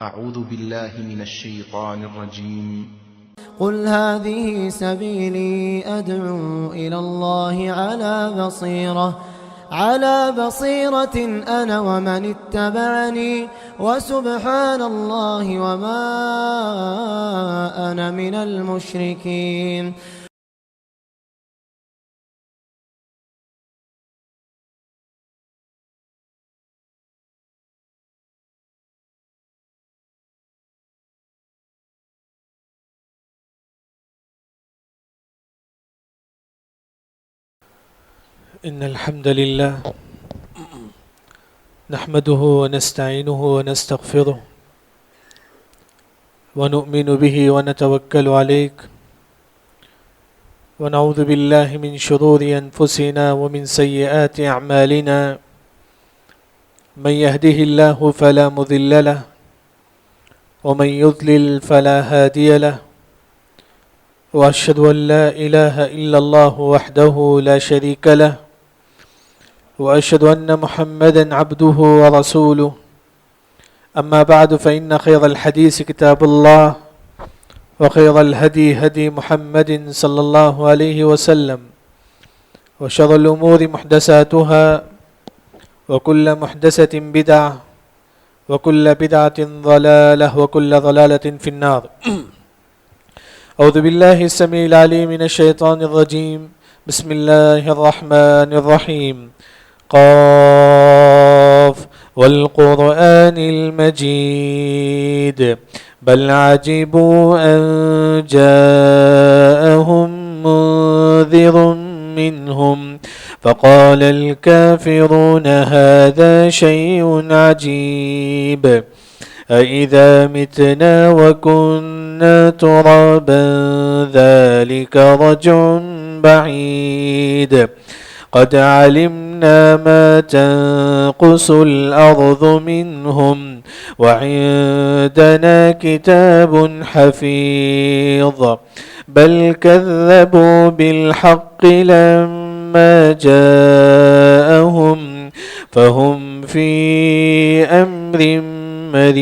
أعوذ بالله من الشيطان الرجيم قل هذه سبيلي أدعو إلى الله على بصيرة أنا ومن اتبعني وسبحان الله وما أنا من المشركين. إن الحمد لله نحمده ونستعينه ونستغفره ونؤمن به ونتوكل عليه ونعوذ بالله من شرور أنفسنا ومن سيئات أعمالنا. من يهده الله فلا مضل له ومن يضلل فلا هادي له، وأشهد أن لا إله إلا الله وحده لا شريك له، وأشهد أن محمدًا عبده ورسوله. أما بعد، فإن خير الحديث كتاب الله، وخير الهدي هدي محمد صلى الله عليه وسلم، وشر الأمور محدثاتها، وكل محدثة بدعة، وكل بدعة ضلالة، وكل ضلالة في النار. أعوذ بالله السميع العليم من الشيطان الرجيم. بسم الله الرحمن الرحيم. قاف والقرآن المجيد بل عجبوا أن جاءهم منذر منهم فقال الكافرون هذا شيء عجيب أإذا متنا وكنا ترابا ذلك رجع بعيد قد علمنا ما تنقص الأرض منهم وعندنا كتاب حفيظ بل كذبوا بالحق لما جاءهم فهم في أمر مریج.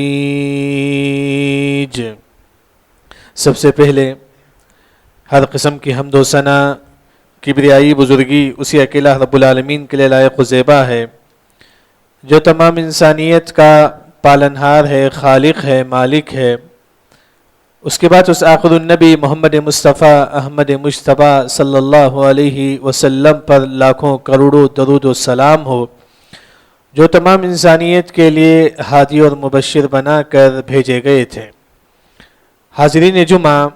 سب سے پہلے ہر قسم کی حمد و ثنا، کبریائی، بزرگی اسی اکیلا رب العالمین کے لیے لائق و زیبا ہے، جو تمام انسانیت کا پالنہار ہے، خالق ہے، مالک ہے. اس کے بعد اس آخر النبی محمد مصطفیٰ احمد مجتبیٰ صلی اللہ علیہ وسلم پر لاکھوں کروڑوں درود و سلام ہو، جو تمام انسانیت کے لیے ہادی اور مبشر بنا کر بھیجے گئے تھے. حاضرین جمعہ،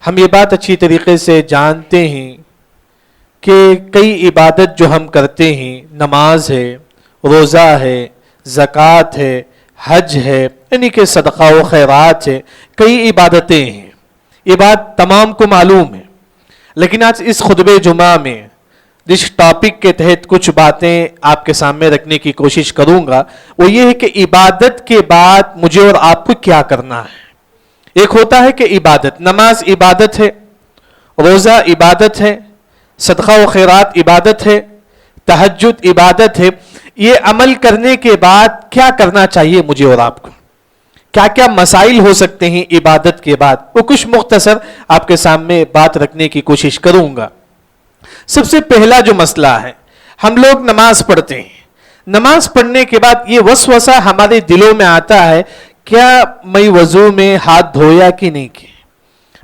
ہم یہ بات اچھی طریقے سے جانتے ہیں کہ کئی عبادت جو ہم کرتے ہیں، نماز ہے، روزہ ہے، زکوٰۃ ہے، حج ہے، یعنی کہ صدقہ و خیرات ہے، کئی عبادتیں ہیں. یہ بات تمام کو معلوم ہے، لیکن آج اس خطبہ جمعہ میں جس ٹاپک کے تحت کچھ باتیں آپ کے سامنے رکھنے کی کوشش کروں گا، وہ یہ ہے کہ عبادت کے بعد مجھے اور آپ کو کیا کرنا ہے. ایک ہوتا ہے کہ عبادت، نماز عبادت ہے، روزہ عبادت ہے، صدقہ و خیرات عبادت ہے، تہجد عبادت ہے. یہ عمل کرنے کے بعد کیا کرنا چاہیے مجھے اور آپ کو؟ کیا کیا مسائل ہو سکتے ہیں عبادت کے بعد؟ وہ کچھ مختصر آپ کے سامنے بات رکھنے کی کوشش کروں گا. سب سے پہلا جو مسئلہ ہے، ہم لوگ نماز پڑھتے ہیں. نماز پڑھنے کے بعد یہ وسوسہ ہمارے دلوں میں آتا ہے، کیا میں وضو میں ہاتھ دھویا کہ نہیں کیا،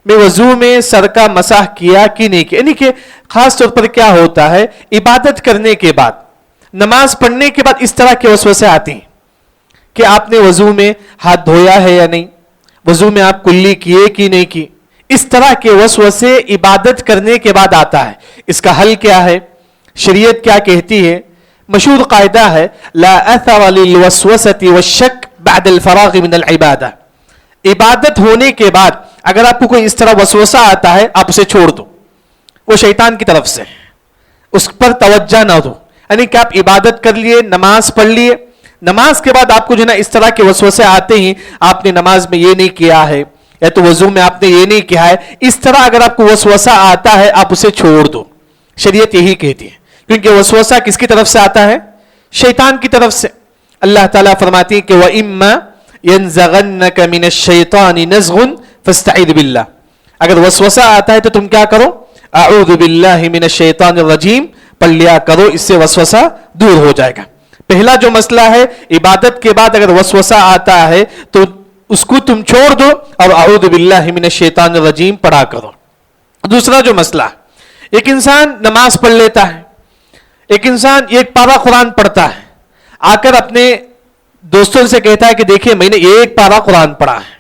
میں وضو میں سر کا مسح کیا کہ نہیں کیا. یعنی کہ خاص طور پر کیا ہوتا ہے، عبادت کرنے کے بعد، نماز پڑھنے کے بعد اس طرح کے وسوسے آتے ہیں کہ آپ نے وضو میں ہاتھ دھویا ہے یا نہیں، وضو میں آپ کلی کیے کہ نہیں کی. اس طرح کے وسوسے عبادت کرنے کے بعد آتا ہے. اس کا حل کیا ہے؟ شریعت کیا کہتی ہے؟ مشہور قاعدہ ہے، لا اثر للوسوسة والشک بعد الفراغ من العبادہ. عبادت ہونے کے بعد اگر آپ کو کوئی اس طرح وسوسہ آتا ہے، آپ اسے چھوڑ دو، وہ شیطان کی طرف سے، اس پر توجہ نہ دو. یعنی کہ آپ عبادت کر لیے، نماز پڑھ لیے، نماز کے بعد آپ کو جو نا اس طرح کے وسوسے آتے ہیں، آپ نے نماز میں یہ نہیں کیا ہے، یا تو وضو میں آپ نے یہ نہیں کیا ہے، اس طرح اگر آپ کو وسوسہ آتا ہے، آپ اسے چھوڑ دو. شریعت یہی کہتی ہے، کیونکہ وسوسہ کس کی طرف سے آتا ہے؟ شیطان کی طرف سے. اللہ تعالیٰ فرماتی ہے کہ وَإِمَّا ينزغنك من الشيطان نزغ فاستعذ بالله. اگر وسوسہ آتا ہے تو تم کیا کرو؟ اعوذ باللہ من الشیطان الرجیم پڑھ لیا کرو، اس سے وسوسہ دور ہو جائے گا. پہلا جو مسئلہ ہے، عبادت کے بعد اگر وسوسہ آتا ہے تو اس کو تم چھوڑ دو اور اعوذ باللہ من الشیطان الرجیم پڑھا کرو. دوسرا جو مسئلہ، ایک انسان نماز پڑھ لیتا ہے، ایک انسان ایک پارہ قرآن پڑھتا ہے، آ کر اپنے دوستوں سے کہتا ہے کہ دیکھیے میں نے ایک پارہ قرآن پڑھا ہے،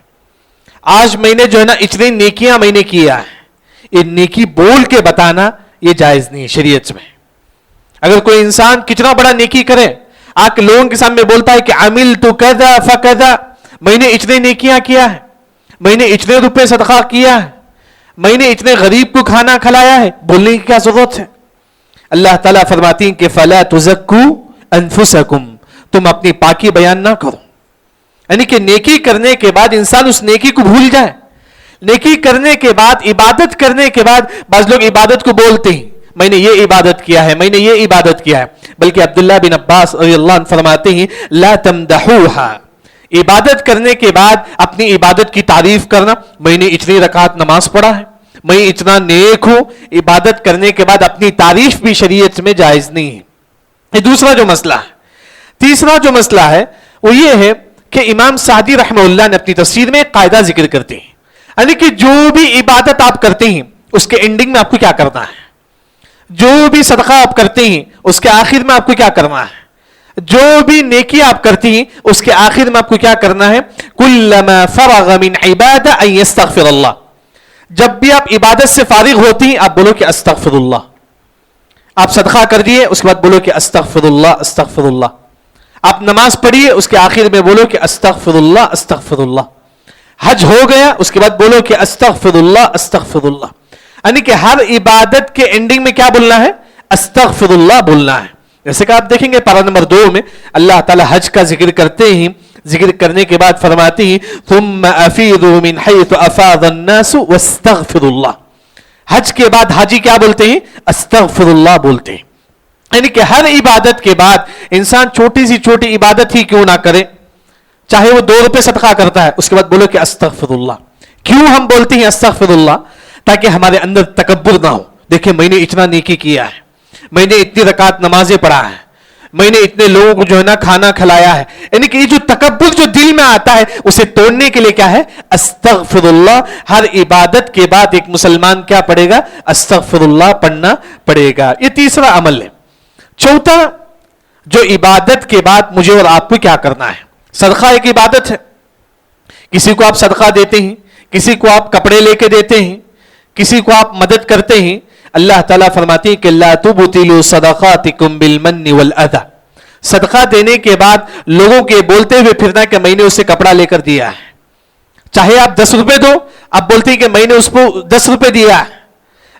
آج میں نے جو ہے نا اتنی نیکیاں میں نے کیا ہے. یہ نیکی بول کے بتانا یہ جائز نہیں ہے شریعت میں. اگر کوئی انسان کتنا بڑا نیکی کرے، آ کے لوگوں کے سامنے بولتا ہے کہ عملت کذا فکذا، میں نے اتنے نیکیاں کیا ہے، میں نے اتنے روپے صدقہ کیا ہے، میں نے اتنے غریب کو کھانا کھلایا ہے، بولنے کی کیا ضرورت ہے؟ اللہ تعالیٰ فرماتی ہیں کہ فَلَا تُزَكُّوا أَنفُسَكُمْ، تم اپنی پاکی بیان نہ کرو. یعنی کہ نیکی کرنے کے بعد انسان اس نیکی کو بھول جائے. نیکی کرنے کے بعد، عبادت کرنے کے بعد بعض لوگ عبادت کو بولتے ہیں میں نے یہ عبادت کیا ہے، میں نے یہ عبادت کیا ہے. بلکہ عبداللہ بن عباس رضی اللہ عنہ فرماتے ہیں لا تمدحوها، عبادت کرنے کے بعد اپنی عبادت کی تعریف کرنا، میں نے اتنی رکعت نماز پڑھا ہے، میں اتنا نیک ہوں، عبادت کرنے کے بعد اپنی تعریف بھی شریعت میں جائز نہیں ہے. یہ دوسرا جو مسئلہ ہے. تیسرا جو مسئلہ ہے وہ یہ ہے کہ امام سعدی رحمہ اللہ نے اپنی تفسیر میں ایک قاعدہ ذکر کرتے ہیں، یعنی کہ جو بھی عبادت آپ کرتے ہیں اس کے اینڈنگ میں آپ کو کیا کرنا ہے، جو بھی صدقہ آپ کرتے ہیں اس کے آخر میں آپ کو کیا کرنا ہے، جو بھی نیکی آپ کرتی ہیں اس کے آخر میں آپ کو کیا کرنا ہے. کلما فرغ من عبادہ ان یستغفر اللہ، جب بھی آپ عبادت سے فارغ ہوتی ہیں آپ بولو کہ استغفر اللہ. آپ صدقہ کر دیے اس کے بعد بولو کہ استغفر اللہ استغفر اللہ. آپ نماز پڑھیے اس کے آخر میں بولو کہ استغفر اللہ استغفر اللہ. حج ہو گیا اس کے بعد بولو کہ استغفر اللہ استغفر اللہ. یعنی کہ ہر عبادت کے اینڈنگ میں کیا بولنا ہے؟ استغفر اللہ بولنا ہے. جیسے کہ آپ دیکھیں گے پارہ نمبر 2 میں اللہ تعالی حج کا ذکر کرتے ہیں، ذکر کرنے کے بعد فرماتے ہیں ثم افیضوا من حیث افاض الناس واستغفر اللہ. حج کے بعد حاجی کیا بولتے ہیں؟ استغفر اللہ بولتے ہیں. یعنی کہ ہر عبادت کے بعد انسان چھوٹی سی چھوٹی عبادت ہی کیوں نہ کرے، چاہے وہ 2 روپے صدقہ کرتا ہے اس کے بعد بولو کہ استغفر اللہ. کیوں ہم بولتے ہیں استغفر اللہ؟ تاکہ ہمارے اندر تکبر نہ ہو. دیکھیں میں نے اتنا نیکی کیا ہے، میں نے اتنی رکعت نمازیں پڑھا ہے، میں نے اتنے لوگوں کو جو ہے نا کھانا کھلایا ہے. یعنی کہ یہ جو تکبر جو دل میں آتا ہے اسے توڑنے کے لیے کیا ہے؟ استغفر اللہ. ہر عبادت کے بعد ایک مسلمان کیا پڑھے گا؟ استغفر اللہ پڑھنا پڑے گا. یہ تیسرا عمل ہے. چوتھا جو عبادت کے بعد مجھے اور آپ کو کیا کرنا ہے، صدقہ ایک عبادت ہے. کسی کو آپ صدقہ دیتے ہیں، کسی کو آپ کپڑے لے کے دیتے ہیں، کسی کو آپ مدد کرتے ہیں. اللہ تعالیٰ فرماتے ہیں کہ لا تبطلوا صدقاتکم بالمن والاذى، صدقہ دینے کے بعد لوگوں کے بولتے ہوئے پھرنا کہ میں نے اسے کپڑا لے کر دیا ہے. چاہے آپ 10 روپے دو، آپ بولتے ہیں کہ میں نے اس کو 10 روپے دیا ہے،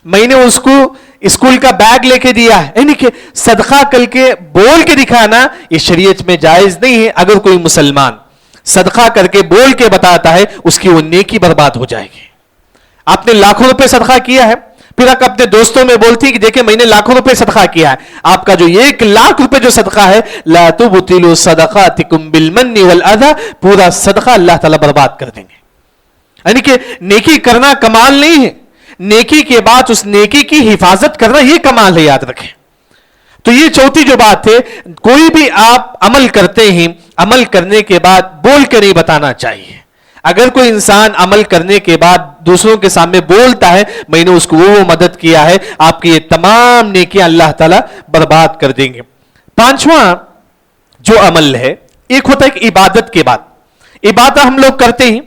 میں نے اس کو اسکول کا بیگ لے کے دیا ہے. یعنی کہ صدقہ کر کے بول کے دکھانا یہ شریعت میں جائز نہیں ہے. اگر کوئی مسلمان صدقہ کر کے بول کے بتاتا ہے اس کی وہ نیکی برباد ہو جائے گی. آپ نے لاکھوں روپے صدقہ کیا ہے، پھر آپ اپنے دوستوں میں بولتی ہیں کہ دیکھیں میں نے لاکھوں روپے صدقہ کیا ہے. آپ کا جو 1 لاکھ روپے جو صدقہ ہے لا تبطلوا صدقاتکم بالمن والاذى، پورا صدقہ اللہ تعالیٰ برباد کر دیں گے. یعنی کہ نیکی کرنا کمال نہیں ہے، نیکی کے بعد اس نیکی کی حفاظت کرنا یہ کمال ہے، یاد رکھیں. تو یہ چوتھی جو بات ہے، کوئی بھی آپ عمل کرتے ہیں عمل کرنے کے بعد بول کے نہیں بتانا چاہیے. اگر کوئی انسان عمل کرنے کے بعد دوسروں کے سامنے بولتا ہے میں نے اس کو وہ مدد کیا ہے، آپ کی یہ تمام نیکیاں اللہ تعالیٰ برباد کر دیں گے. 5واں جو عمل ہے، ایک ہوتا ہے کہ عبادت کے بعد عبادت ہم لوگ کرتے ہیں.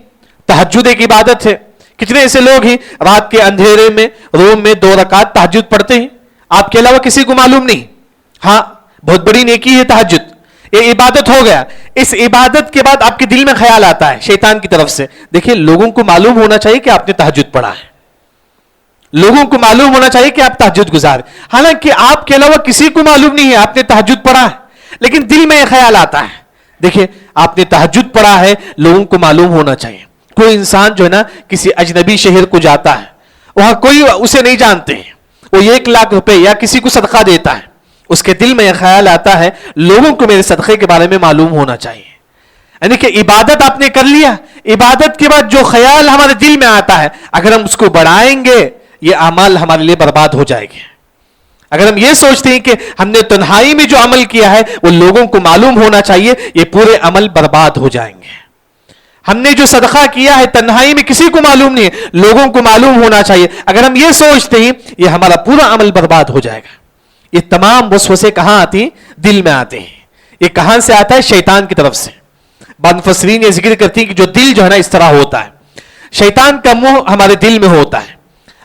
تہجد ایک عبادت ہے. کتنے ایسے لوگ ہیں رات کے اندھیرے میں روم میں 2 رکعت تہجد پڑھتے ہیں، آپ کے علاوہ کسی کو معلوم نہیں. ہاں بہت بڑی نیکی ہے تہجد، یہ عبادت ہو گیا. اس عبادت کے بعد آپ کے دل میں خیال آتا ہے شیطان کی طرف سے، دیکھیں لوگوں کو معلوم ہونا چاہیے کہ آپ نے تہجد پڑھا ہے، لوگوں کو معلوم ہونا چاہیے کہ آپ تہجد گزار. حالانکہ آپ کے علاوہ کسی کو معلوم نہیں ہے آپ نے تہجد پڑھا ہے، لیکن دل میں یہ خیال آتا ہے. دیکھیں آپ نے تہجد پڑھا ہے، لوگوں کو معلوم ہونا چاہیے. کوئی انسان جو ہے نا کسی اجنبی شہر کو جاتا ہے، وہاں کوئی اسے نہیں جانتے ہیں، وہ 1 لاکھ روپے یا کسی کو صدقہ دیتا ہے، اس کے دل میں یہ خیال آتا ہے لوگوں کو میرے صدقے کے بارے میں معلوم ہونا چاہیے. یعنی کہ عبادت آپ نے کر لیا، عبادت کے بعد جو خیال ہمارے دل میں آتا ہے اگر ہم اس کو بڑھائیں گے یہ اعمال ہمارے لیے برباد ہو جائے گے۔ اگر ہم یہ سوچتے ہیں کہ ہم نے تنہائی میں جو عمل کیا ہے وہ لوگوں کو معلوم ہونا چاہیے، یہ پورے عمل برباد ہو جائیں گے۔ ہم نے جو صدقہ کیا ہے تنہائی میں کسی کو معلوم نہیں ہے، لوگوں کو معلوم ہونا چاہیے، اگر ہم یہ سوچتے ہیں یہ ہمارا پورا عمل برباد ہو جائے گا۔ یہ تمام وسوسے کہاں آتی ہیں؟ دل میں آتے ہیں۔ یہ کہاں سے آتا ہے؟ شیطان کی طرف سے۔ بعض مفسرین یہ ذکر کرتی ہیں کہ جو دل جو ہے نا اس طرح ہوتا ہے، شیطان کا منہ ہمارے دل میں ہوتا ہے،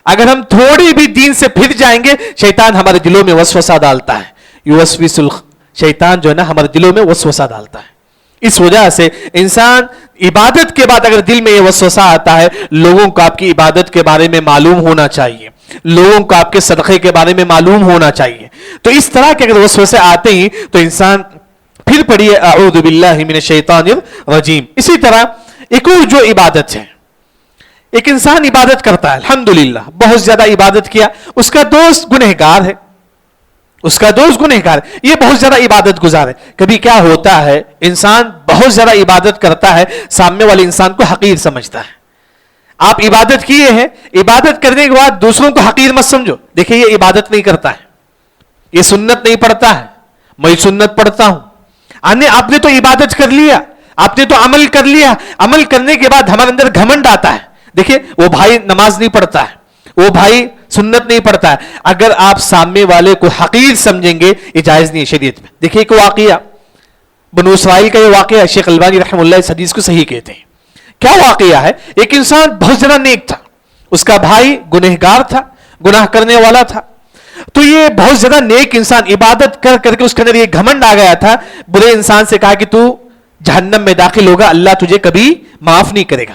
اگر ہم تھوڑی بھی دین سے پھر جائیں گے شیطان ہمارے دلوں میں وسوسہ ڈالتا ہے، یوسوس شیطان جو ہے نا ہمارے دلوں میں وسوسہ ڈالتا ہے۔ اس وجہ سے انسان عبادت کے بعد اگر دل میں یہ وسوسہ آتا ہے، لوگوں کو آپ کی عبادت کے بارے میں معلوم ہونا چاہیے، لوگوں کو آپ کے صدقے کے بارے میں معلوم ہونا چاہیے، تو اس طرح کے اگر وسوسے آتے ہیں تو انسان پھر پڑھیے اعوذ باللہ من الشیطان الرجیم۔ اسی طرح ایک اور جو عبادت ہے، ایک انسان عبادت کرتا ہے الحمدللہ بہت زیادہ عبادت کیا، اس کا دوست گنہگار ہے، اس کا دوست گنہگار ہے، یہ بہت زیادہ عبادت گزار ہے۔ کبھی کیا ہوتا ہے انسان بہت زیادہ عبادت کرتا ہے، سامنے والے انسان کو حقیر سمجھتا ہے۔ آپ عبادت کیے ہیں، عبادت کرنے کے بعد دوسروں کو حقیر مت سمجھو، دیکھیں یہ عبادت نہیں کرتا ہے، یہ سنت نہیں پڑھتا ہے، میں سنت پڑھتا ہوں۔ آپ نے تو عبادت کر لیا، آپ نے تو عمل کر لیا، عمل کرنے کے بعد ہمارے اندر گھمنڈ آتا ہے، دیکھیں وہ بھائی نماز نہیں پڑھتا ہے، وہ بھائی سنت نہیں پڑھتا ہے۔ اگر آپ سامنے والے کو حقیر سمجھیں گے یہ جائز نہیں ہے شریعت میں۔ دیکھیں ایک واقعہ بنو اسرائیل کا، یہ واقعہ شیخ البانی رحمہ اللہ اس حدیث کو صحیح کہتے ہیں۔ کیا واقعہ ہے؟ ایک انسان بہت زیادہ نیک تھا، اس کا بھائی گنہگار تھا، گناہ کرنے والا تھا، تو یہ بہت زیادہ نیک انسان عبادت کر کر کے اس کے اندر یہ گھمنڈ آ گیا تھا، برے انسان سے کہا کہ تو جہنم میں داخل ہوگا، اللہ تجھے کبھی معاف نہیں کرے گا۔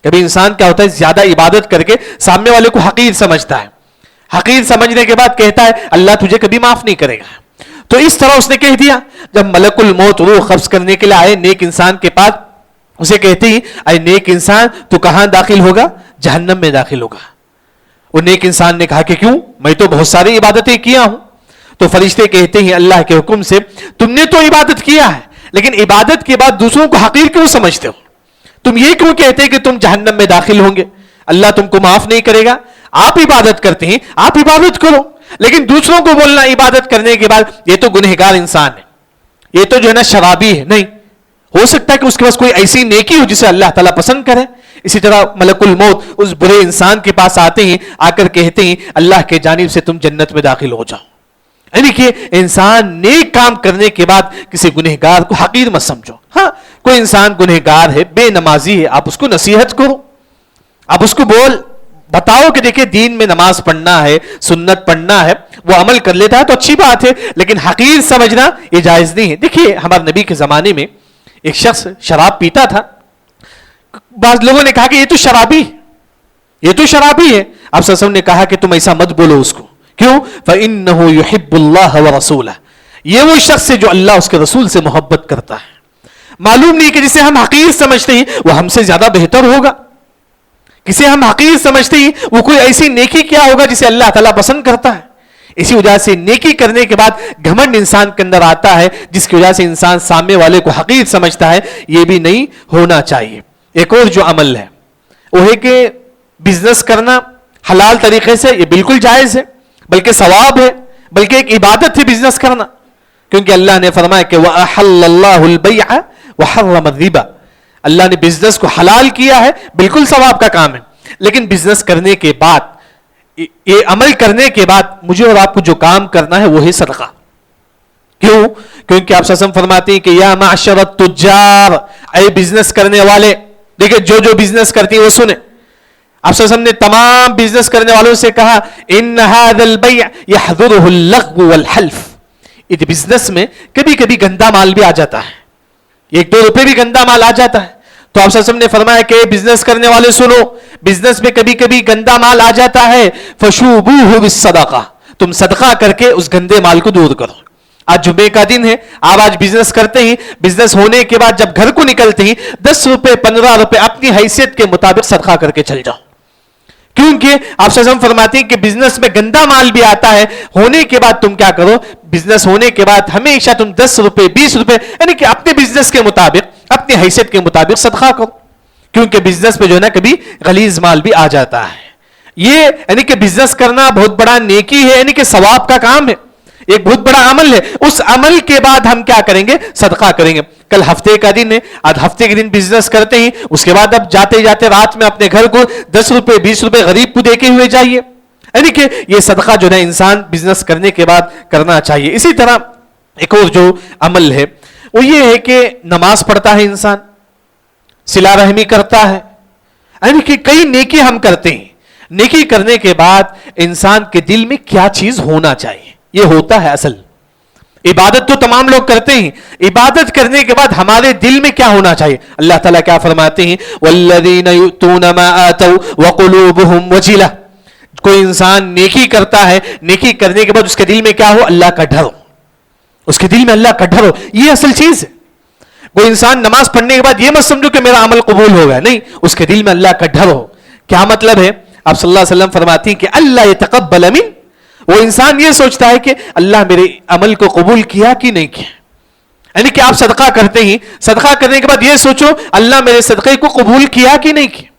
کبھی انسان کیا ہوتا ہے زیادہ عبادت کر کے سامنے والے کو حقیر سمجھتا ہے، حقیر سمجھنے کے بعد کہتا ہے اللہ تجھے کبھی معاف نہیں کرے گا۔ تو اس طرح اس نے کہہ دیا۔ جب ملک الموت روح قبض کرنے کے لیے آئے نیک انسان کے پاس، اسے کہتے ہی اے نیک انسان تو کہاں داخل ہوگا؟ جہنم میں داخل ہوگا۔ وہ نیک انسان نے کہا کہ کیوں؟ میں تو بہت ساری عبادتیں کیا ہوں۔ تو فرشتے کہتے ہیں اللہ کے حکم سے تم نے تو عبادت کیا ہے، لیکن عبادت کے بعد دوسروں کو حقیر کیوں سمجھتے ہو؟ تم یہ کیوں کہتے کہ تم جہنم میں داخل ہوں گے، اللہ تم کو معاف نہیں کرے گا؟ آپ عبادت کرتے ہیں، آپ عبادت کرو، لیکن دوسروں کو بولنا عبادت کرنے کے بعد یہ تو گنہگار انسان ہے، یہ تو جو ہے نا شرابی ہے، نہیں ہو سکتا ہے کہ اس کے پاس کوئی ایسی نیکی ہو جسے اللہ تعالیٰ پسند کرے۔ اسی طرح ملک الموت اس برے انسان کے پاس آتے ہیں، آ کر کہتے ہیں اللہ کے جانب سے تم جنت میں داخل ہو جاؤ۔ یعنی کہ انسان نیک کام کرنے کے بعد کسی گنہگار کو حقیر مت سمجھو۔ ہاں کوئی انسان گنہگار ہے، بے نمازی ہے، آپ اس کو نصیحت کرو، آپ اس کو بتاؤ کہ دیکھیں دین میں نماز پڑھنا ہے، سنت پڑھنا ہے، وہ عمل کر لیتا ہے تو اچھی بات ہے، لیکن حقیر سمجھنا یہ جائز نہیں ہے۔ دیکھیے ہمارے نبی کے زمانے میں ایک شخص شراب پیتا تھا، بعض لوگوں نے کہا کہ یہ تو شرابی ہے، یہ تو شرابی ہے۔ آپ صلی اللہ علیہ وسلم نے کہا کہ تم ایسا مت بولو اس کو، کیوں؟ فَإِنَّهُ يُحِبُّ اللَّهَ وَرَسُولَهُ، یہ وہ شخص ہے جو اللہ اس کے رسول سے محبت کرتا ہے۔ معلوم نہیں کہ جسے ہم حقیر سمجھتے ہیں وہ ہم سے زیادہ بہتر ہوگا، کسے ہم حقیر سمجھتے ہیں وہ کوئی ایسی نیکی کیا ہوگا جسے اللہ تعالیٰ پسند کرتا ہے۔ اسی وجہ سے نیکی کرنے کے بعد گھمنڈ انسان کے اندر آتا ہے، جس کی وجہ سے انسان سامنے والے کو حقیر سمجھتا ہے، یہ بھی نہیں ہونا چاہیے۔ ایک اور جو عمل ہے وہ ہے کہ بزنس کرنا حلال طریقے سے، یہ بالکل جائز ہے، بلکہ ثواب ہے، بلکہ ایک عبادت ہے بزنس کرنا، کیونکہ اللہ نے فرمایا کہ وَأَحَلَّ اللَّهُ الْبَيْعَ وَحَرَّمَ الرِّبَا، اللہ نے بزنس کو حلال کیا ہے، بالکل ثواب کا کام ہے، لیکن بزنس کرنے کے بعد، یہ عمل کرنے کے بعد مجھے اور آپ کو جو کام کرنا ہے وہ ہے صدقہ۔ کیوں؟ کیونکہ آپ صلی اللہ علیہ وسلم فرماتے ہیں کہ یا معشر التجار، اے بزنس کرنے والے، دیکھیں جو بزنس کرتی ہیں وہ سنیں۔ آپ صلی اللہ علیہ وسلم نے تمام بزنس کرنے والوں سے کہا ان هذا البيع يحضره اللغو والحلف، اس بزنس میں کبھی کبھی گندا مال بھی آ جاتا ہے، 1-2 روپے بھی گندا مال آ جاتا ہے۔ تو آپ صلی اللہ علیہ وسلم نے فرمایا کہ بزنس کرنے والے سنو، بزنس میں کبھی کبھی گندا مال آ جاتا ہے، فشوبوہ بالصدقہ، تم صدقہ کر کے اس گندے مال کو دور کرو۔ آج جمعے کا دن ہے، آپ آج بزنس کرتے ہیں، بزنس ہونے کے بعد جب گھر کو نکلتے ہیں 10 روپے 15 روپے اپنی حیثیت کے مطابق صدقہ کر کے چل جاؤ۔ کیونکہ آپ صلی اللہ علیہ وسلم فرماتے ہیں کہ بزنس میں گندا مال بھی آتا ہے، ہونے کے بعد تم کیا کرو، بزنس ہونے کے بعد ہمیشہ تم 10 روپے 20 روپے یعنی کہ اپنے بزنس کے مطابق، اپنی حیثیت کے مطابق صدقہ کرو، کیونکہ بزنس میں جو ہے نا کبھی غلیظ مال بھی آ جاتا ہے. یہ یعنی کہ بزنس کرنا بہت بڑا نیکی ہے، یعنی کہ ثواب کا کام ہے، ایک بہت بڑا عمل ہے. اس عمل کے بعد ہم کیا کریں گے، صدقہ کریں گے. کل ہفتے کا دن ہے، آج ہفتے کے دن بزنس کرتے ہیں، اس کے بعد اب جاتے جاتے رات میں اپنے گھر کو 10 روپے 20 روپے غریب کو دے کے ہوئے جائیے. یعنی کہ یہ صدقہ جو ہے انسان بزنس کرنے کے بعد کرنا چاہیے. اسی طرح ایک اور جو عمل ہے وہ یہ ہے کہ نماز پڑھتا ہے انسان، صلہ رحمی کرتا ہے، یعنی کہ کئی نیکی ہم کرتے ہیں. نیکی کرنے کے بعد انسان کے دل میں کیا چیز ہونا چاہیے، یہ ہوتا ہے اصل. عبادت تو تمام لوگ کرتے ہیں، عبادت کرنے کے بعد ہمارے دل میں کیا ہونا چاہیے. اللہ تعالیٰ کیا فرماتے ہیں، والذین یؤتون ما آتوا وقلوبهم وجلہ. کوئی انسان نیکی کرتا ہے، نیکی کرنے کے بعد اس کے دل میں کیا ہو، اللہ کا ڈر ہو، اس کے دل میں اللہ کا ڈر ہو. یہ اصل چیز ہے. کوئی انسان نماز پڑھنے کے بعد یہ مت سمجھو کہ میرا عمل قبول ہو گیا، نہیں، اس کے دل میں اللہ کا ڈر ہو. کیا مطلب ہے، آپ صلی اللہ علیہ وسلم فرماتی ہیں کہ اللہ یتقبل من، وہ انسان یہ سوچتا ہے کہ اللہ میرے عمل کو قبول کیا کہ نہیں کیا. یعنی کہ آپ صدقہ کرتے ہیں، صدقہ کرنے کے بعد یہ سوچو اللہ میرے صدقے کو قبول کیا کہ نہیں کیا.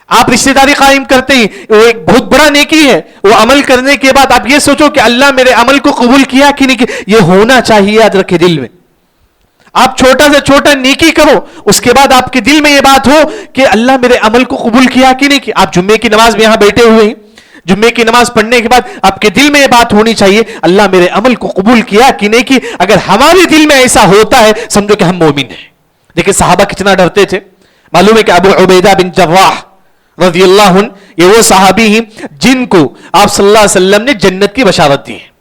آپ رشتہ داری قائم کرتے ہیں، وہ ایک بہت بڑا نیکی ہے. وہ عمل کرنے کے بعد آپ یہ سوچو کہ اللہ میرے عمل کو قبول کیا کہ نہیں کیا. یہ ہونا چاہیے، یاد رکھے دل میں. آپ چھوٹا سے چھوٹا نیکی کرو، اس کے بعد آپ کے دل میں یہ بات ہو کہ اللہ میرے عمل کو قبول کیا کہ نہیں کیا. آپ جمعے کی نماز میں یہاں بیٹھے ہوئے ہیں، جمعے کی نماز پڑھنے کے بعد آپ کے دل میں یہ بات ہونی چاہیے اللہ میرے عمل کو قبول کیا کہ نہیں کی. اگر ہمارے دل میں ایسا ہوتا ہے سمجھو کہ ہم مومن ہیں. دیکھیں صحابہ کتنا ڈرتے تھے. معلوم ہے کہ ابو عبیدہ بن جراح رضی اللہ عنہ یہ وہ صحابی ہیں جن کو آپ صلی اللہ علیہ وسلم نے جنت کی بشارت دی ہے.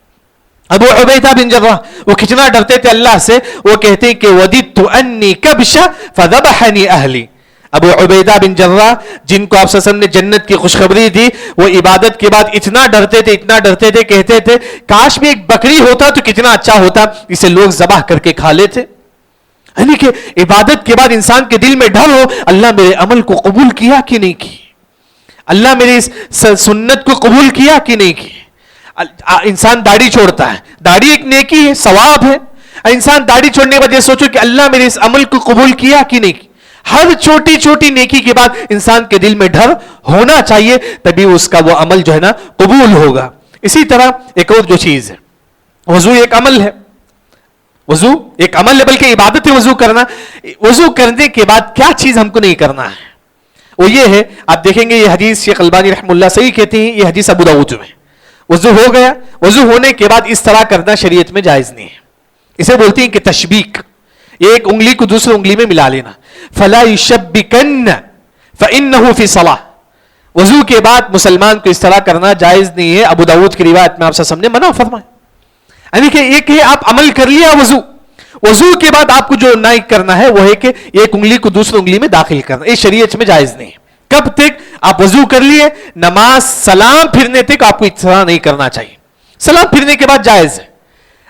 ابو عبیدہ بن جراح وہ کتنا ڈرتے تھے اللہ سے. وہ کہتے ہیں کہ وددت انی کبش فذبحنی اہلی. ابو عبیدہ بن جراح جن کو آپ صلی اللہ علیہ وسلم نے جنت کی خوشخبری دی، وہ عبادت کے بعد اتنا ڈرتے تھے، اتنا ڈرتے تھے، کہتے تھے کاش میں ایک بکری ہوتا تو کتنا اچھا ہوتا، اسے لوگ ذبح کر کے کھا لیتے. یعنی کہ عبادت کے بعد انسان کے دل میں ڈر ہو اللہ میرے عمل کو قبول کیا کہ نہیں کی، اللہ میری سنت کو قبول کیا کہ نہیں کی. انسان داڑھی چھوڑتا ہے، داڑھی ایک نیکی ہے، ثواب ہے. انسان داڑھی چھوڑنے کے بعد یہ سوچو کہ اللہ میرے اس عمل کو قبول کیا کہ نہیں کی. ہر چھوٹی چھوٹی نیکی کے بعد انسان کے دل میں ڈر ہونا چاہیے، تبھی اس کا وہ عمل جو ہے نا قبول ہوگا. اسی طرح ایک اور جو چیز ہے، وضو ایک عمل ہے. وضو ایک عمل ہے، بلکہ عبادت ہے وضو کرنا. وضو کرنے کے بعد کیا چیز ہم کو نہیں کرنا ہے، وہ یہ ہے، آپ دیکھیں گے یہ حدیث شیخ البانی رحمہ اللہ صحیح کہتے ہیں، یہ حدیث ابو داؤد میں. وضو ہو گیا، وضو ہونے کے بعد اس طرح کرنا شریعت میں جائز نہیں ہے. اسے بولتے ہیں کہ تشبیک، یہ ایک انگلی کو دوسری انگلی میں ملا لینا. فلا یشبکن فانہ فی صلاۃ. وضو کے بعد مسلمان کو اس طرح کرنا جائز نہیں ہے. ابو داؤد کی روایت میں آپ سے سامنے منع فرمائے. یعنی کہ ایک ہے آپ عمل کر لیا وضو، وضو کے بعد آپ کو جو نہیں کرنا ہے وہ ہے کہ ایک انگلی کو دوسری انگلی میں داخل کرنا. یہ شریعت میں جائز نہیں ہے. کب تک آپ وضو کر لیے، نماز سلام پھرنے تک آپ کو اس طرح نہیں کرنا چاہیے. سلام پھرنے کے بعد جائز ہے،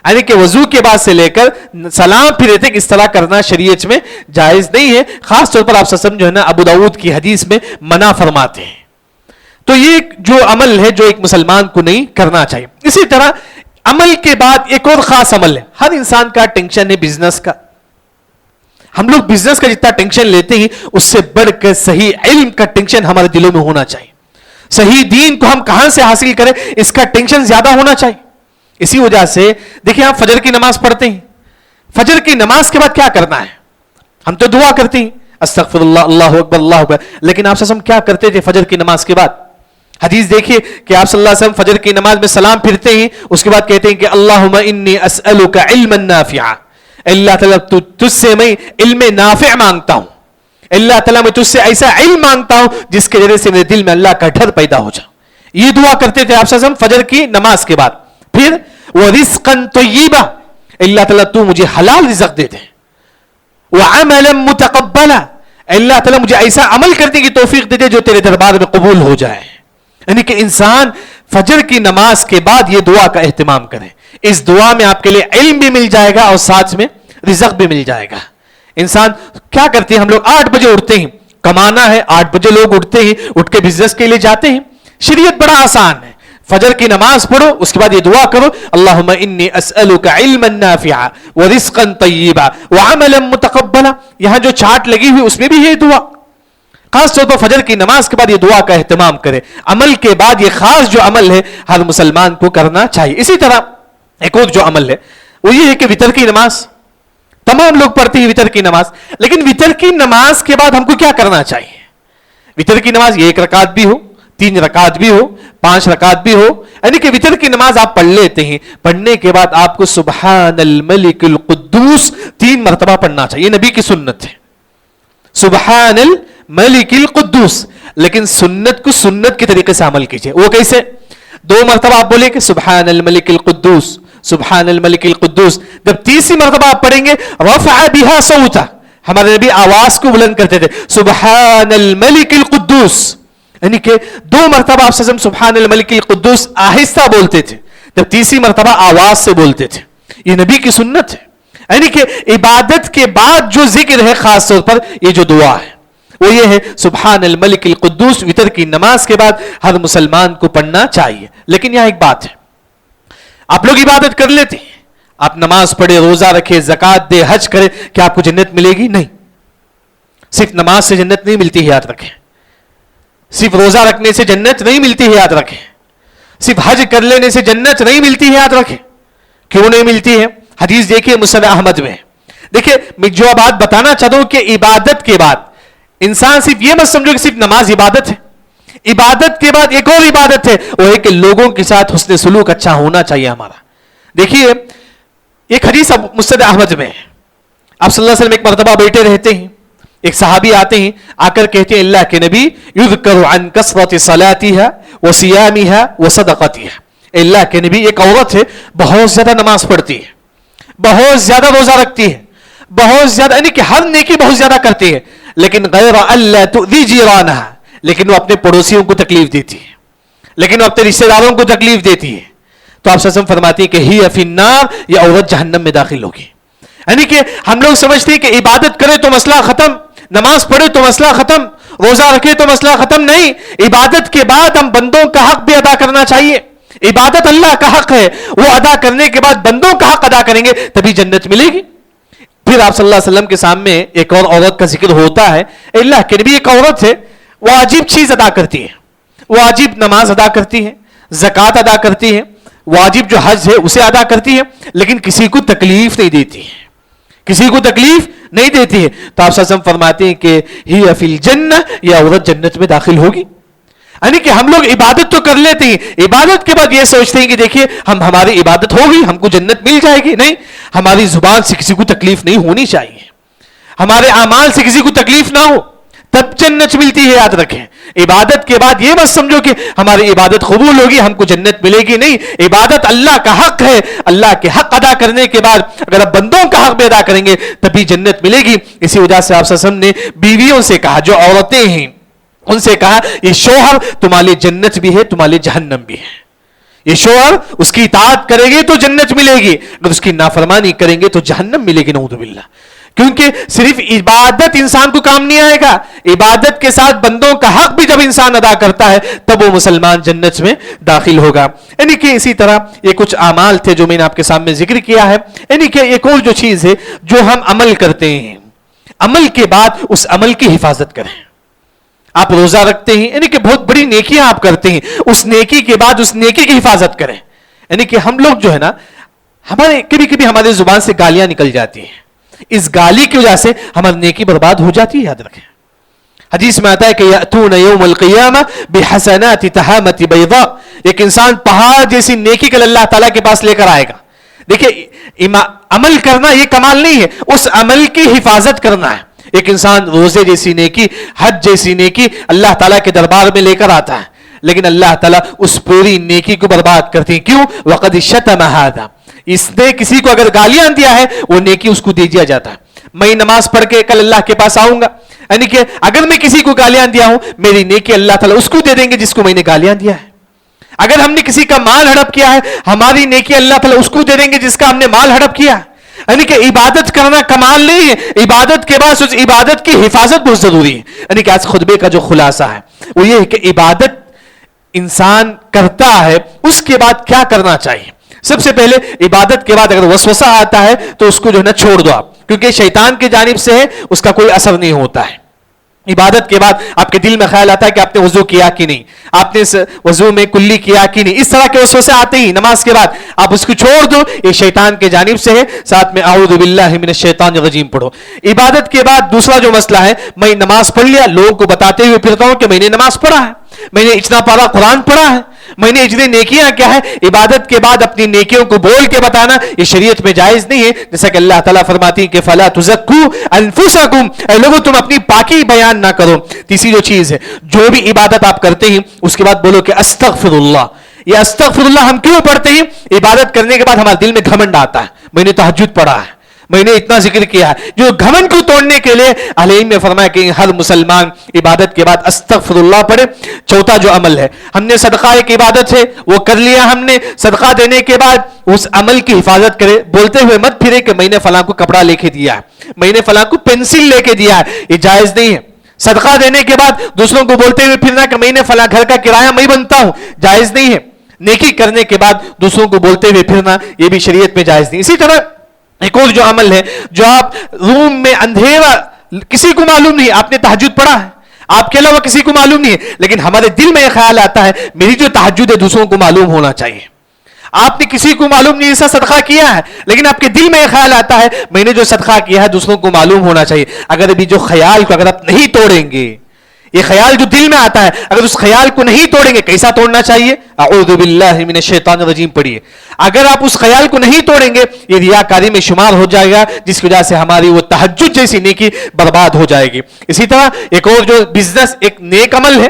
یعنی کہ وضو کے بعد سے لے کر سلام پھرنے تک اس طرح کرنا شریعت میں جائز نہیں ہے. خاص طور پر آپ سسم جو ہے نا ابو داؤد کی حدیث میں منع فرماتے ہیں. تو یہ جو عمل ہے جو ایک مسلمان کو نہیں کرنا چاہیے. اسی طرح عمل کے بعد ایک اور خاص عمل ہے. ہر انسان کا ٹینشن ہے بزنس کا. ہم لوگ بزنس کا جتنا ٹینشن لیتے ہیں اس سے بڑھ کر صحیح علم کا ٹینشن ہمارے دلوں میں ہونا چاہیے. صحیح دین کو ہم کہاں سے حاصل کریں اس کا ٹینشن زیادہ ہونا چاہیے. اسی وجہ سے دیکھیں آپ فجر کی نماز پڑھتے ہیں، فجر کی نماز کے بعد کیا کرنا ہے؟ ہم تو دعا کرتے ہیں استغفر اللہ، اللہ اکبر، اللہ اکبر. لیکن آپ ہم کیا کرتے تھے فجر کی نماز کے بعد؟ حدیث دیکھیے کہ آپ صلی اللہ علیہ وسلم فجر کی نماز میں سلام پھرتے ہیں، اس کے بعد کہتے ہیں کہ اللہم انی اسألک علما نافعا. اللہ تعالیٰ تجھ سے میں علم نافع مانگتا ہوں. اللہ تعالیٰ میں تجھ سے ایسا علم مانگتا ہوں جس کے ذریعے سے میرے دل میں اللہ کا ڈر پیدا ہو جائے. یہ دعا کرتے تھے آپ صلی اللہ علیہ وسلم فجر کی نماز کے بعد. پھر وَرِزْقًا طَيِّبًا، اللہ تعالیٰ تو مجھے حلال رزق دے دے. وَعَمَلًا مُتَقَبَّلًا، اللہ تعالیٰ مجھے ایسا عمل کرنے کی توفیق دے دے جو تیرے دربار میں قبول ہو جائے. یعنی کہ انسان فجر کی نماز کے بعد یہ دعا کا اہتمام کرے. اس دعا میں آپ کے لیے علم بھی مل جائے گا اور ساتھ میں رزق بھی مل جائے گا. انسان کیا کرتے ہیں، ہم لوگ 8 بجے اٹھتے ہیں، کمانا ہے, 8 بجے لوگ اٹھتے ہیں, اٹھ کے بزنس کے لیے جاتے ہیں. شریعت بڑا آسان ہے, فجر کی نماز پڑھو, اس کے بعد یہ دعا کرو, اللہم انی اسألک علما نافعا ورزقا طیبا وعملا متقبلا. یہاں جو چارٹ لگی ہوئی اس میں بھی یہ دعا, خاص طور پر فجر کی نماز کے بعد یہ دعا کا اہتمام کرے. عمل کے بعد یہ خاص جو عمل ہے ہر مسلمان کو کرنا چاہیے. اسی طرح ایک اور جو عمل ہے وہ یہ ہے کہ وتر کی نماز, تمام لوگ پڑھتے ہیں وتر کی نماز, لیکن وتر کی نماز کے بعد ہم کو کیا کرنا چاہیے؟ وتر کی نماز یہ 1 رکعت بھی ہو, 3 رکعت بھی ہو, 5 رکعت بھی ہو, یعنی کہ وتر کی نماز آپ پڑھ لیتے ہیں, پڑھنے کے بعد آپ کو سبحان الملک القدوس 3 مرتبہ پڑھنا چاہیے. نبی کی سنت ہے سبحان الملک القدوس, لیکن سنت کو سنت کے طریقے سے عمل کیجئے. وہ کیسے؟ 2 مرتبہ آپ بولیں کہ سبحان الملک القدوس سبحان الملک القدوس. جب تیسری مرتبہ آپ پڑھیں گے رفع بها صوتا, ہمارے نبی آواز کو بلند کرتے تھے سبحان الملک القدوس, یعنی کہ 2 مرتبہ آپ سبحان الملک القدوس آہستہ بولتے تھے, جب تیسری مرتبہ آواز سے بولتے تھے. یہ نبی کی سنت ہے. یعنی کہ عبادت کے بعد جو ذکر ہے خاص طور پر یہ جو دعا ہے وہ یہ ہے سبحان الملک القدوس. وتر کی نماز کے بعد ہر مسلمان کو پڑھنا چاہیے. لیکن یہاں ایک بات ہے, آپ لوگ عبادت کر لیتے ہیں, آپ نماز پڑھے, روزہ رکھے, زکات دے, حج کرے, کیا آپ کو جنت ملے گی؟ نہیں. صرف نماز سے جنت نہیں ملتی ہے, یاد رکھیں. صرف روزہ رکھنے سے جنت نہیں ملتی ہے, یاد رکھیں. صرف حج کر لینے سے جنت نہیں ملتی ہے, یاد رکھیں. کیوں نہیں ملتی ہے؟ حدیث دیکھیے مسند احمد میں. دیکھیے میں جو بات بتانا چاہتا ہوں کہ عبادت کے بعد انسان صرف یہ مت سمجھو کہ صرف نماز عبادت ہے. عبادت کے بعد ایک اور عبادت ہے, وہ ہے کہ لوگوں کے ساتھ حسن سلوک اچھا ہونا چاہیے ہمارا. دیکھیے ایک حدیث مسند احمد میں ہے, آپ صلی اللہ علیہ وسلم ایک مرتبہ بیٹھے رہتے ہیں, ایک صحابی آتے ہیں, آ کر کہتے ہیں اللہ کے نبی یذکر عن کثرت صلاتها وصیامها وصدقتها. اللہ کے نبی ایک عورت ہے بہت زیادہ نماز پڑھتی ہے, بہت زیادہ روزہ رکھتی ہے, بہت زیادہ یعنی کہ ہر نیکی بہت زیادہ کرتی ہے, لیکن غیر اللہ تؤذی جیرانها, لیکن وہ اپنے پڑوسیوں کو تکلیف دیتی ہے, لیکن وہ اپنے رشتہ داروں کو تکلیف دیتی ہے. تو آپ صلی اللہ علیہ وسلم فرماتے ہیں کہ ہی فی النار, یہ عورت جہنم میں داخل ہوگی. یعنی کہ ہم لوگ سمجھتے ہیں کہ عبادت کرے تو مسئلہ ختم, نماز پڑھے تو مسئلہ ختم, روزہ رکھے تو مسئلہ ختم. نہیں, عبادت کے بعد ہم بندوں کا حق بھی ادا کرنا چاہیے. عبادت اللہ کا حق ہے, وہ ادا کرنے کے بعد بندوں کا حق ادا کریں گے تبھی جنت ملے گی. پھر آپ صلی اللہ علیہ وسلم کے سامنے ایک اور عورت کا ذکر ہوتا ہے. اللہ کے نبی ایک عورت ہے, وہ عجیب چیز ادا کرتی ہے, وہ عجیب نماز ادا کرتی ہے, زکات ادا کرتی ہے, واجب جو حج ہے اسے ادا کرتی ہے, لیکن کسی کو تکلیف نہیں دیتی ہے, کسی کو تکلیف نہیں دیتی ہے. تو آپ صلی اللہ علیہ وسلم فرماتے ہیں کہ ہی فی الجنہ, یہ عورت جنت میں داخل ہوگی. یعنی کہ ہم لوگ عبادت تو کر لیتے ہیں, عبادت کے بعد یہ سوچتے ہیں کہ دیکھیے ہماری عبادت ہوگی, ہم کو جنت مل جائے گی. نہیں, ہماری زبان سے کسی کو تکلیف نہیں ہونی چاہیے, ہمارے اعمال سے کسی کو تکلیف نہ ہو, تب جنت ملتی ہے. یاد رکھیں, عبادت کے بعد یہ مت سمجھو کہ ہماری عبادت قبول ہوگی, ہم کو جنت ملے گی. نہیں, عبادت اللہ کا حق ہے, اللہ کے حق ادا کرنے کے بعد اگر آپ بندوں کا حق بھی ادا کریں گے تبھی جنت ملے گی. اسی وجہ سے آپ صلی اللہ علیہ وسلم نے بیویوں سے کہا, جو عورتیں ہیں ان سے کہا یہ شوہر تمہارے لیے جنت بھی ہے, تمہارے لیے جہنم بھی ہے. یہ شوہر اس کی اطاعت کرے گے تو جنت ملے گی, اگر اس کی نافرمانی کریں گے تو جہنم ملے گی, نعوذ باللہ. کیونکہ صرف عبادت انسان کو کام نہیں آئے گا, عبادت کے ساتھ بندوں کا حق بھی جب انسان ادا کرتا ہے تب وہ مسلمان جنت میں داخل ہوگا. یعنی کہ اسی طرح یہ کچھ اعمال تھے جو میں نے آپ کے سامنے ذکر کیا ہے. یعنی کہ ایک اور جو چیز ہے جو ہم عمل کرتے ہیں, عمل کے بعد اس عمل کی حفاظت کریں. آپ روزہ رکھتے ہیں, یعنی کہ بہت بڑی نیکیاں آپ کرتے ہیں, اس نیکی کے بعد اس نیکی کی حفاظت کریں. یعنی کہ ہم لوگ جو ہے نا, ہمارے کبھی کبھی ہمارے زبان سے گالیاں نکل جاتی ہیں, اس گالی کی وجہ سے ہماری نیکی برباد ہو جاتی ہے. یاد رکھیں, حدیث میں آتا ہے کہ یأتون یوم القیامہ بحسنات تہامۃ بیضاء, ایک انسان پہاڑ جیسی نیکی کل اللہ تعالیٰ کے پاس لے کر آئے گا. دیکھیے عمل کرنا یہ کمال نہیں ہے, اس عمل کی حفاظت کرنا ہے. ایک انسان روزے جیسی نیکی, حج جیسی نیکی اللہ تعالیٰ کے دربار میں لے کر آتا ہے, لیکن اللہ تعالیٰ اس پوری نیکی کو برباد کرتے ہیں. کیوں؟ وقد شتم ھذا, اس نے کسی کو اگر گالیاں دیا ہے وہ نیکی اس کو دے دیا جاتا ہے. میں نماز پڑھ کے کل اللہ کے پاس آؤں گا, یعنی کہ اگر میں کسی کو گالیاں دیا ہوں میری نیکی اللہ تعالیٰ اس کو دے دیں گے جس کو میں نے گالیاں دیا ہے. اگر ہم نے کسی کا مال ہڑپ کیا ہے ہماری نیکی اللہ تعالیٰ اس کو دے دیں گے جس کا ہم نے مال ہڑپ کیا ہے. یعنی کہ عبادت کرنا کمال نہیں ہے، عبادت کے بعد اس عبادت کی حفاظت بہت ضروری ہے. یعنی کہ آج خطبے کا جو خلاصہ ہے وہ یہ ہے کہ عبادت انسان کرتا ہے، اس کے بعد کیا کرنا چاہیے. سب سے پہلے عبادت کے بعد اگر وسوسہ آتا ہے تو اس کو جو ہے نا چھوڑ دو آپ، کیونکہ شیطان کی جانب سے ہے، اس کا کوئی اثر نہیں ہوتا ہے. عبادت کے بعد آپ کے دل میں خیال آتا ہے کہ آپ نے وضو کیا کہ نہیں، آپ نے وضو میں کلی کیا کہ نہیں، اس طرح کے وسوسے آتے ہی نماز کے بعد آپ اس کو چھوڑ دو، یہ شیطان کے جانب سے ہے. ساتھ میں اعوذ باللہ من الشیطان الرجیم پڑھو. عبادت کے بعد دوسرا جو مسئلہ ہے، میں نماز پڑھ لیا، لوگوں کو بتاتے ہوئے پھرتا ہوں کہ میں نے نماز پڑھا ہے، میں نے اتنا پارا قرآن پڑھا ہے، میں نے اتنی نیکیاں کیا ہے. عبادت کے بعد اپنی نیکیوں کو بول کے بتانا یہ شریعت میں جائز نہیں ہے. جیسا کہ اللہ تعالیٰ فرماتی ہے کہ فلا تزکوا انفسکم، اے لوگوں تم اپنی پاکی بیان نہ کرو. تیسری جو چیز ہے، جو بھی عبادت آپ کرتے ہیں اس کے بعد بولو کہ استغفر اللہ. یہ استغفر اللہ ہم کیوں پڑھتے ہیں؟ عبادت کرنے کے بعد ہمارے دل میں گھمنڈ آتا ہے، میں نے تہجد پڑھا ہے، میں نے اتنا ذکر کیا ہے. جو گھمنڈ کو توڑنے کے لیے اہل علم نے فرمایا کہ ہر مسلمان عبادت کے بعد استغفر اللہ پڑھے. چوتھا جو عمل ہے، ہم نے صدقہ ایک عبادت ہے وہ کر لیا، ہم نے صدقہ دینے کے بعد اس عمل کی حفاظت کرے، بولتے ہوئے مت پھرے کہ میں نے فلاں کو کپڑا لے کے دیا ہے، میں نے فلاں کو پینسل لے کے دیا ہے، یہ جائز نہیں ہے. صدقہ دینے کے بعد دوسروں کو بولتے ہوئے پھرنا کہ میں نے فلاں گھر کا کرایہ میں بنتا ہوں، جائز نہیں ہے. نیکی کرنے کے بعد دوسروں کو بولتے ہوئے پھرنا یہ بھی شریعت میں جائز نہیں. اسی طرح ایک اور جو عمل ہے، جو آپ روم میں اندھیرا، کسی کو معلوم نہیں آپ نے تہجد پڑھا ہے، آپ کے علاوہ کسی کو معلوم نہیں ہے، لیکن ہمارے دل میں یہ خیال آتا ہے میری جو تہجد ہے دوسروں کو معلوم ہونا چاہیے. آپ نے کسی کو معلوم نہیں ایسا صدقہ کیا ہے، لیکن آپ کے دل میں یہ خیال آتا ہے میں نے جو صدقہ کیا ہے دوسروں کو معلوم ہونا چاہیے. اگر ابھی جو خیال کو اگر آپ نہیں توڑیں گے، یہ خیال جو دل میں آتا ہے اگر اس خیال کو نہیں توڑیں گے، کیسا توڑنا چاہیے؟ اعوذ باللہ من الشیطان الرجیم پڑھیے. اگر آپ اس خیال کو نہیں توڑیں گے یہ ریاکاری میں شمار ہو جائے گا، جس کی وجہ سے ہماری وہ تہجد جیسی نیکی برباد ہو جائے گی. اسی طرح ایک اور جو بزنس ایک نیک عمل ہے،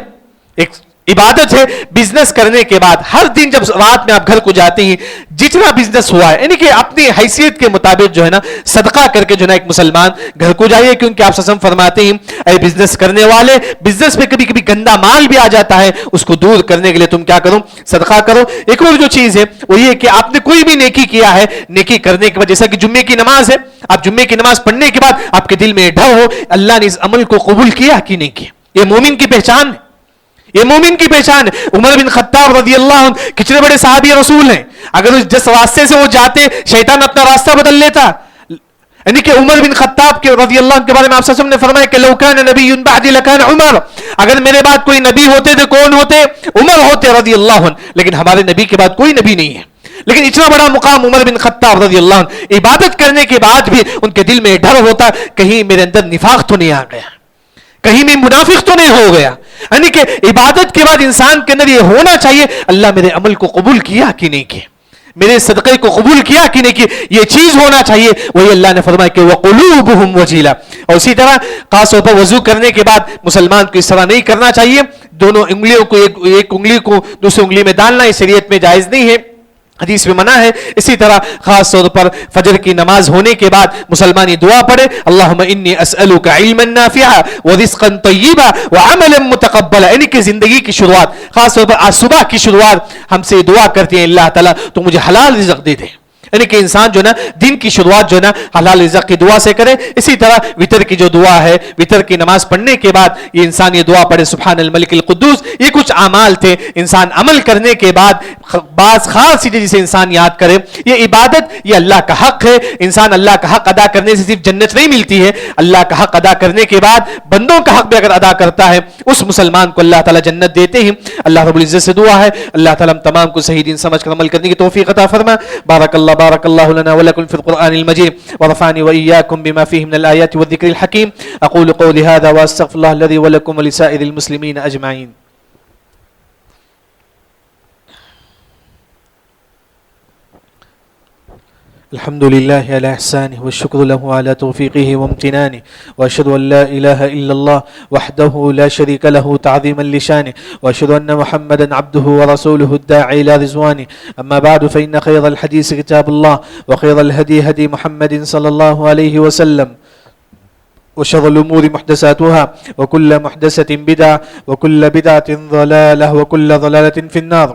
ایک عبادت ہے، بزنس کرنے کے بعد ہر دن جب رات میں آپ گھر کو جاتے ہیں جتنا بزنس ہوا ہے، یعنی کہ اپنی حیثیت کے مطابق جو ہے نا صدقہ کر کے جو ہے نا ایک مسلمان گھر کو جائیے. کیونکہ آپ سسم فرماتے ہیں اے بزنس کرنے والے، بزنس میں کبھی کبھی گندا مال بھی آ جاتا ہے، اس کو دور کرنے کے لیے تم کیا کرو؟ صدقہ کرو. ایک اور جو چیز ہے وہ یہ کہ آپ نے کوئی بھی نیکی کیا ہے، نیکی کرنے کے بعد جیسا کہ جمعے کی نماز ہے، آپ جمعے کی نماز پڑھنے کے بعد آپ کے دل میں ڈر ہو اللہ نے اس عمل کو قبول کیا کہ نہیں کیا. یہ مومن کی پہچان ہے، یہ مومن کی پہچان ہے. عمر بن خطاب رضی اللہ عنہ کتنے بڑے صحابی رسول ہیں، اگر جس راستے سے وہ جاتے شیطان اپنا راستہ بدل لیتا. یعنی کہ عمر بن خطاب کے رضی اللہ عنہ کے بارے میں آپ صلی اللہ علیہ وسلم نے فرمایا کہ لو کان نبی بعدی لکان عمر، اگر میرے بعد کوئی نبی ہوتے تو کون ہوتے؟ عمر ہوتے رضی اللہ عنہ. لیکن ہمارے نبی کے بعد کوئی نبی نہیں ہے، لیکن اتنا بڑا مقام عمر بن خطاب رضی اللہ عنہ، عبادت کرنے کے بعد بھی ان کے دل میں ڈر ہوتا کہیں میرے اندر نفاق تو نہیں آ گیا، کہیں میں منافق تو نہیں ہو گیا. یعنی کہ عبادت کے بعد انسان کے اندر یہ ہونا چاہیے اللہ میرے عمل کو قبول کیا کہ نہیں کیا، میرے صدقے کو قبول کیا کہ نہیں کیا، یہ چیز ہونا چاہیے. وہی اللہ نے فرمایا کہ وَقُلُوبُهُمْ وَجِلَةٌ. اور اسی طرح خاص طور پر وضو کرنے کے بعد مسلمان کو اس طرح نہیں کرنا چاہیے، دونوں انگلیوں کو ایک انگلی کو دوسری انگلی میں ڈالنا یہ شریعت میں جائز نہیں ہے، حدیث میں منع ہے. اسی طرح خاص طور پر فجر کی نماز ہونے کے بعد مسلمان یہ دعا پڑھے اللہم انی اسألک علما نافعا ورزقا طیبا وعملا متقبلا. یعنی کہ زندگی کی شروعات خاص طور پر آج صبح کی شروعات ہم سے دعا کرتے ہیں اللہ تعالیٰ تو مجھے حلال رزق دے دے. یعنی کہ انسان جو نا دن کی شروعات جو نا حلال رزق کی دعا سے کرے. اسی طرح وتر کی جو دعا ہے، وتر کی نماز پڑھنے کے بعد یہ انسان یہ دعا پڑھے سبحان الملک القدوس. یہ کچھ اعمال تھے انسان عمل کرنے کے بعد بعض خاص چیزیں جسے انسان یاد کرے. یہ عبادت یہ اللہ کا حق ہے، انسان اللہ کا حق ادا کرنے سے صرف جنت نہیں ملتی ہے، اللہ کا حق ادا کرنے کے بعد بندوں کا حق بھی اگر ادا کرتا ہے اس مسلمان کو اللہ تعالیٰ جنت دیتے ہیں. اللہ رب العزت سے دعا ہے اللہ تعالیٰ ہم تمام کو صحیح دین سمجھ کر عمل کرنے کی توفیق عطا فرما. بارك الله لنا ولكم في القرآن المجيد ورفعني وإياكم بما فيه من الآيات والذكر الحكيم. أقول قولي هذا وأستغفر الله الذي ولكم ولسائر المسلمين أجمعين. الحمد لله على إحسانه والشكر له على توفيقه وامتنانه وأشهد أن لا إله إلا الله وحده لا شريك له تعظيما لشانه وأشهد أن محمدا عبده ورسوله الداعي إلى رضوانه. أما بعد فإن خير الحديث كتاب الله وخير الهدي هدي محمد صلى الله عليه وسلم وشر الأمور محدثاتها وكل محدثة بدعة وكل بدعة ضلالة وكل ضلالة في النار.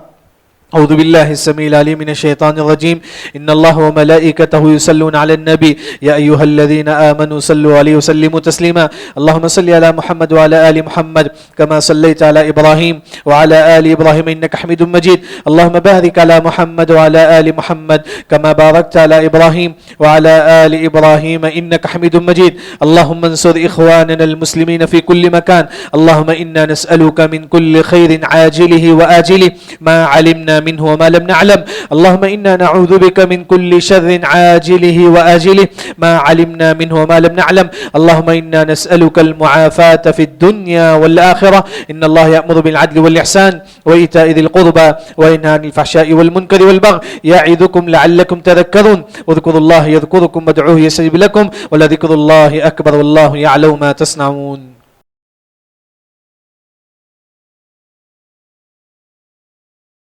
أعوذ بالله السميع العليم من الشيطان الرجيم إن الله وملائكته يصلون على النبي يا أيها الذين آمنوا صلوا عليه وسلموا تسليما اللهم صل على محمد وعلى آل محمد كما صليت على إبراهيم وعلى آل إبراهيم إنك حميد مجيد اللهم بارك على محمد وعلى آل محمد كما باركت على إبراهيم وعلى آل إبراهيم إنك حميد مجيد اللهم انصر إخواننا المسلمين في كل مكان اللهم إنا نسألك من كل خير عاجله وآجله ما علمنا منه وما لم نعلم اللهم إنا نعوذ بك من كل شر عاجله وآجله ما علمنا منه وما لم نعلم اللهم إنا نسألك المعافاة في الدنيا والآخرة إن الله يأمر بالعدل والإحسان وإيتاء ذي القربى وينهى عن الفحشاء والمنكر والبغي يعظكم لعلكم تذكرون واذكروا الله يذكركم وادعوه يستجب لكم ولذكر الله أكبر والله يعلم ما تصنعون